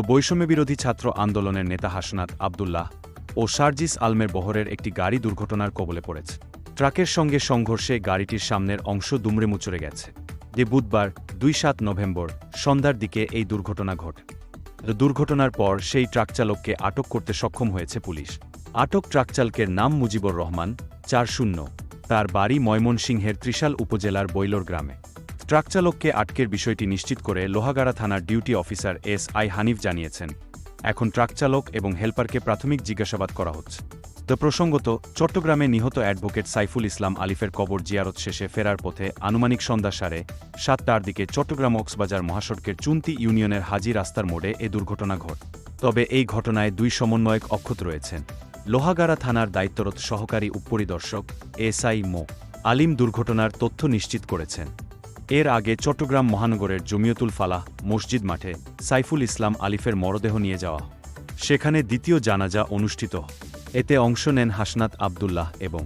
বৈষম্যবিরোধী ছাত্র আন্দোলনের নেতা হাসনাত আবদুল্লাহ ও শারজিস আলমের বহরের একটি গাড়ি দুর্ঘটনার কবলে পড়েছে। ট্রাকের সঙ্গে সংঘর্ষে গাড়িটির সামনের অংশ দুমড়ে মুচড়ে গেছে। বুধবার ২-৭ নভেম্বর সন্ধ্যার দিকে এই দুর্ঘটনা ঘটে। দুর্ঘটনার পর সেই ট্রাকচালককে আটক করতে সক্ষম হয়েছে পুলিশ। আটক ট্রাকচালকের নাম মুজিবুর রহমান, ৪০। তার বাড়ি ময়মনসিংহের ত্রিশাল উপজেলার বৈলোর গ্রামে। ট্রাকচালককে আটকের বিষয়টি নিশ্চিত করে লোহাগাড়া থানার ডিউটি অফিসার এসআই হানিফ জানিয়েছেন, এখন ট্রাকচালক এবং হেলপারকে প্রাথমিক জিজ্ঞাসাবাদ করা হচ্ছে। প্রসঙ্গত, চট্টগ্রামে নিহত অ্যাডভোকেট সাইফুল ইসলাম আলিফের কবর জিয়ারত শেষে ফেরার পথে আনুমানিক সন্ধ্যা ৭:৩০টার দিকে চট্টগ্রাম-কক্সবাজার মহাসড়কের চুন্তি ইউনিয়নের হাজী রাস্তার মোড়ে এ দুর্ঘটনা ঘটে। তবে এই ঘটনায় ২ সমন্বয়ক অক্ষত রয়েছেন। লোহাগাড়া থানার দায়িত্বরত সহকারী উপপরিদর্শক এসআই মো. আলিম দুর্ঘটনার তথ্য নিশ্চিত করেছেন। এর আগে চট্টগ্রাম মহানগরের জমিয়তুল ফালাহ মসজিদ মাঠে সাইফুল ইসলাম আলিফের মরদেহ নিয়ে যাওয়া, সেখানে দ্বিতীয় জানাজা অনুষ্ঠিত। এতে অংশ নেন হাসনাত আবদুল্লাহ এবং